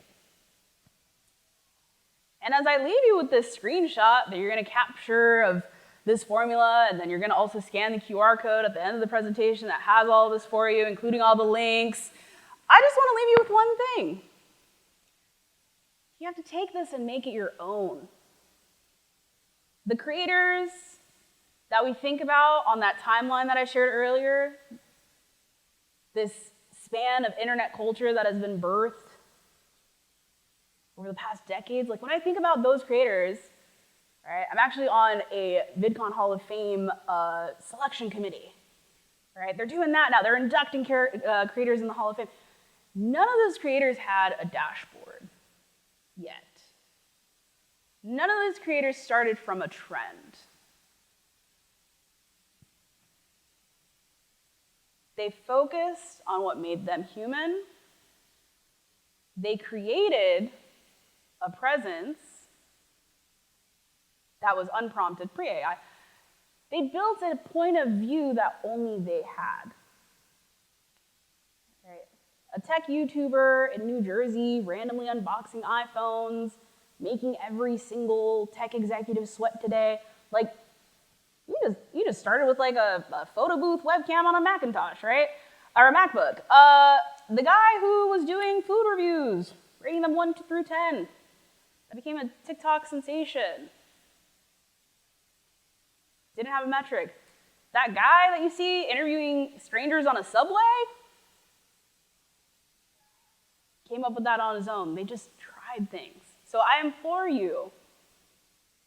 And as I leave you with this screenshot that you're going to capture of this formula, and then you're going to also scan the QR code at the end of the presentation that has all of this for you, including all the links, I just want to leave you with one thing. You have to take this and make it your own. The creators that we think about on that timeline that I shared earlier, this span of internet culture that has been birthed over the past decades, like when I think about those creators, right, I'm actually on a VidCon Hall of Fame selection committee. Right? They're doing that now. They're inducting creators in the Hall of Fame. None of those creators had a dashboard yet. none of those creators started from a trend. They focused on what made them human. They created a presence that was unprompted pre-AI. They built a point of view that only they had. Right? A tech YouTuber in New Jersey randomly unboxing iPhones, making every single tech executive sweat today. Like, you just started with like a photo booth webcam on a Macintosh, right? Or a MacBook. The guy who was doing food reviews, rating them 1 through 10, that became a TikTok sensation. Didn't have a metric. That guy that you see interviewing strangers on a subway came up with that on his own. They just tried things. So I implore you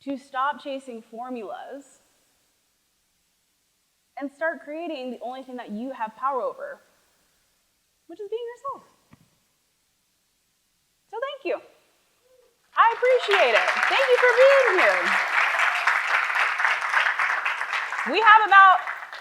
to stop chasing formulas and start creating the only thing that you have power over, which is being yourself. So thank you. I appreciate it. Thank you for being here. We have about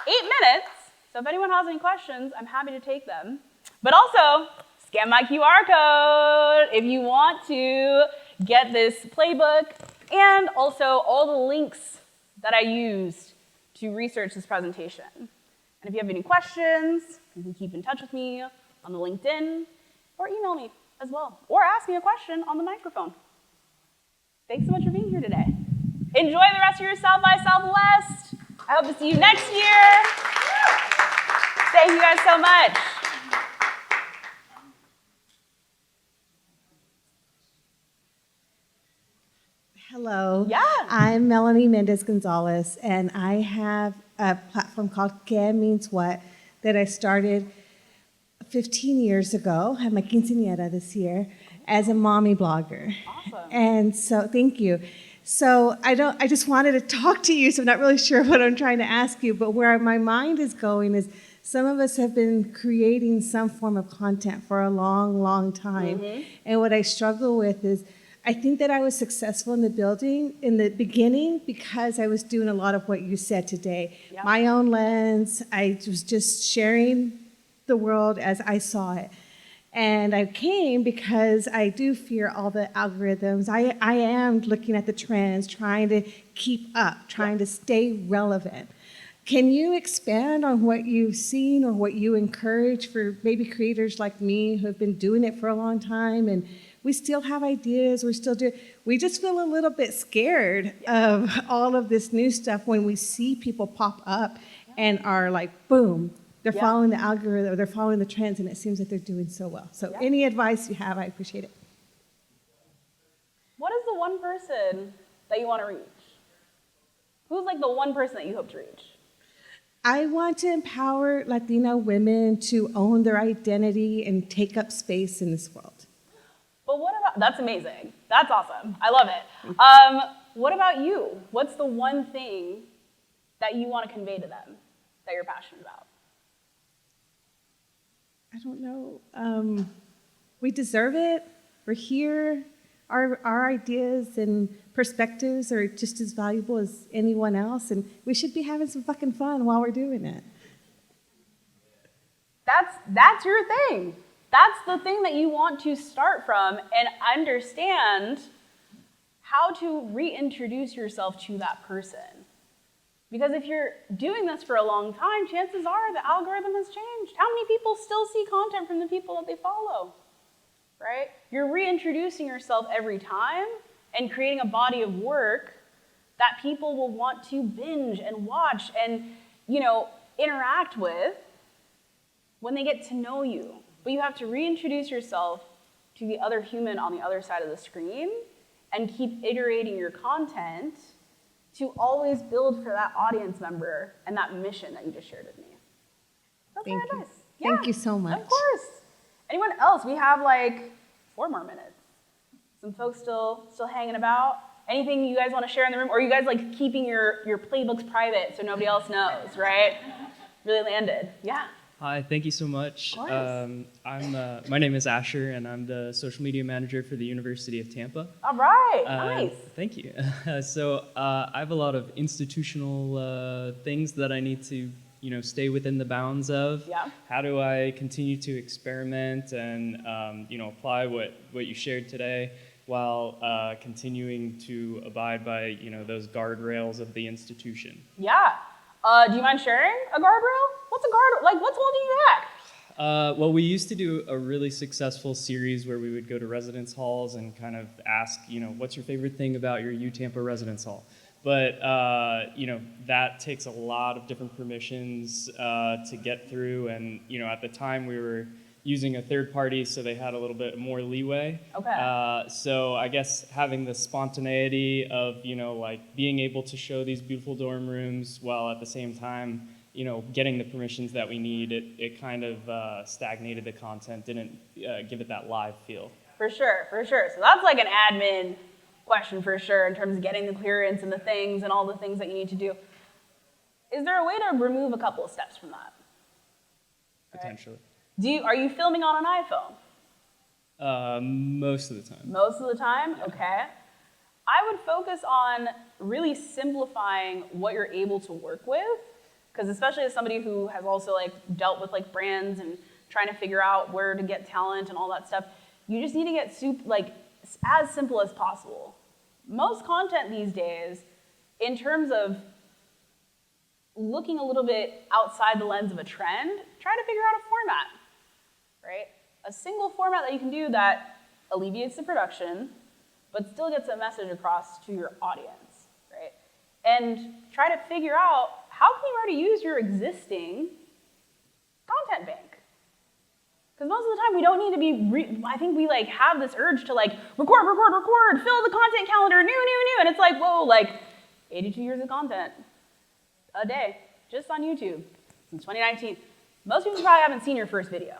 8 minutes, so if anyone has any questions, I'm happy to take them. But also, scan my QR code if you want to get this playbook and also all the links that I used to research this presentation. And if you have any questions, you can keep in touch with me on the LinkedIn or email me as well, or ask me a question on the microphone. Thanks so much for being here today. Enjoy the rest of your South by Southwest. I hope to see you next year. Thank you guys so much. Hello. Yeah. I'm Melanie Mendez-Gonzalez, and I have a platform called ¿Qué Means What that I started 15 years ago. I had my quinceañera this year as a mommy blogger. Awesome. And so, thank you. So I just wanted to talk to you, so I'm not really sure what I'm trying to ask you, but where my mind is going is some of us have been creating some form of content for a long, long time. Mm-hmm. And what I struggle with is I think that I was successful in the beginning because I was doing a lot of what you said today. Yeah. My own lens, I was just sharing the world as I saw it. And I came because I do fear all the algorithms. I am looking at the trends, trying to keep up, trying to stay relevant. Can you expand on what you've seen or what you encourage for maybe creators like me who have been doing it for a long time and we still have ideas, we just feel a little bit scared of all of this new stuff when we see people pop up and are like, boom, they're following the algorithm, or they're following the trends, and it seems that they're doing so well. So any advice you have, I appreciate it. What is the one person that you want to reach? Who's like the one person that you hope to reach? I want to empower Latina women to own their identity and take up space in this world. But what about, that's amazing. That's awesome. I love it. What about you? What's the one thing that you want to convey to them that you're passionate about? I don't know. We deserve it. We're here. Our ideas and perspectives are just as valuable as anyone else, and we should be having some fucking fun while we're doing it. That's your thing. That's the thing that you want to start from and understand how to reintroduce yourself to that person. Because if you're doing this for a long time, chances are the algorithm has changed. How many people still see content from the people that they follow, right? You're reintroducing yourself every time and creating a body of work that people will want to binge and watch and, interact with when they get to know you. But you have to reintroduce yourself to the other human on the other side of the screen and keep iterating your content to always build for that audience member and that mission that you just shared with me. That's my advice. Yeah, thank you so much. Of course. Anyone else? We have like 4 more minutes. Some folks still hanging about. Anything you guys want to share in the room? Or are you guys like keeping your playbooks private so nobody else knows, right? Really landed. Yeah. Hi, thank you so much. Of course. My name is Asher, and I'm the social media manager for the University of Tampa. All right, nice. Thank you. I have a lot of institutional things that I need to, stay within the bounds of. Yeah. How do I continue to experiment and, apply what you shared today while continuing to abide by, those guardrails of the institution? Yeah. Do you mind sharing a guardrail? What's a guardrail? Like, what's holding you back? Well, we used to do a really successful series where we would go to residence halls and kind of ask, what's your favorite thing about your UTampa residence hall? But, that takes a lot of different permissions to get through. And, at the time we were using a third party, so they had a little bit more leeway. Okay. So I guess having the spontaneity of, being able to show these beautiful dorm rooms while at the same time, getting the permissions that we need, it kind of stagnated the content, didn't give it that live feel. For sure. So that's like an admin question for sure in terms of getting the clearance and the things and all the things that you need to do. Is there a way to remove a couple of steps from that? Potentially. Are you filming on an iPhone? Most of the time. Most of the time? Okay. I would focus on really simplifying what you're able to work with, because especially as somebody who has also dealt with brands and trying to figure out where to get talent and all that stuff, you just need to get as simple as possible. Most content these days, in terms of looking a little bit outside the lens of a trend, try to figure out a format, right? A single format that you can do that alleviates the production, but still gets a message across to your audience, right? And try to figure out how can you already use your existing content bank? Because most of the time we don't need to be, I think we have this urge to record, fill the content calendar, new, and it's whoa, 82 years of content a day, just on YouTube, since 2019. Most people probably haven't seen your first video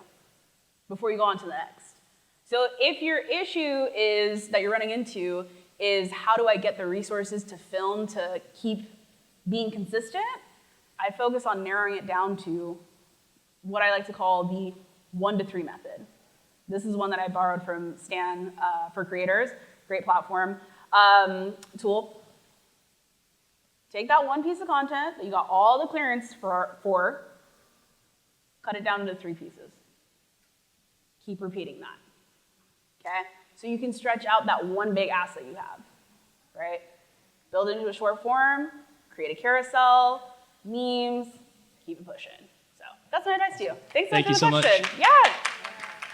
before you go on to the next. So if your issue is that you're running into is how do I get the resources to film to keep being consistent, I focus on narrowing it down to what I like to call the 1 to 3 method. This is one that I borrowed from Stan for Creators, great platform tool. Take that one piece of content that you got all the clearance for, cut it down into 3 pieces. Keep repeating that, okay? So you can stretch out that one big asset you have, right? Build it into a short form, create a carousel, memes, keep it pushing. So that's my advice to you. Thanks so much for the question. Yeah.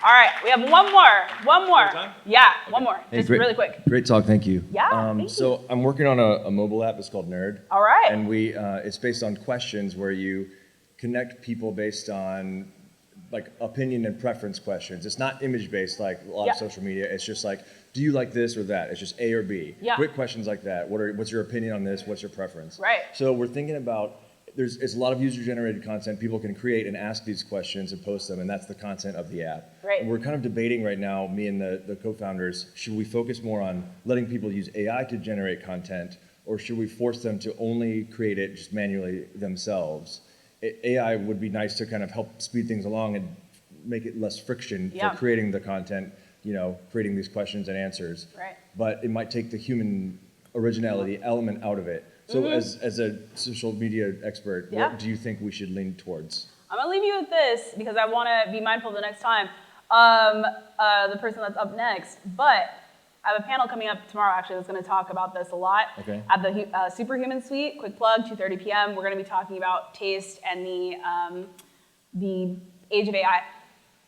All right, we have one more. Yeah, one more. Hey, just great, really quick. Great talk, thank you. Yeah, thank you. So I'm working on a mobile app. It's called Nerd. All right. And it's based on questions where you connect people based on opinion and preference questions. It's not image based like a lot of social media. It's just do you like this or that? It's just A or B. Yeah. Quick questions like that. What's your opinion on this? What's your preference? Right. So we're thinking about it's a lot of user-generated content people can create and ask these questions and post them, and that's the content of the app. Right. And we're kind of debating right now, me and the co-founders, should we focus more on letting people use AI to generate content, or should we force them to only create it just manually themselves? AI would be nice to kind of help speed things along and make it less friction for creating the content, creating these questions and answers. Right. But it might take the human originality element out of it. So as a social media expert, what do you think we should lean towards? I'm gonna leave you with this because I wanna be mindful the next time. The person that's up next, but I have a panel coming up tomorrow actually that's gonna talk about this a lot. Okay. At the Superhuman Suite, quick plug, 2:30 p.m. We're gonna be talking about taste and the age of AI.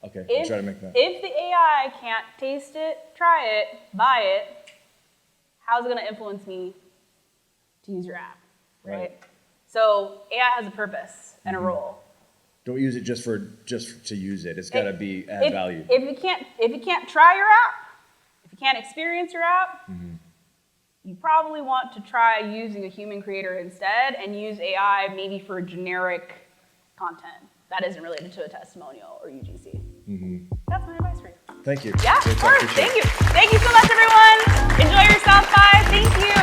Okay, I'll try to make that. If the AI can't taste it, try it, buy it, how's it gonna influence me to use your app, right? So AI has a purpose and a role. Don't use it just to use it. It's got to add value. If it can't try your app, if you can't experience your app, you probably want to try using a human creator instead and use AI maybe for generic content that isn't related to a testimonial or UGC. That's my advice for you. Thank you. Yeah, Great of talk. course. Thank you. Thank you so much, everyone. Enjoy your South by. Thank you.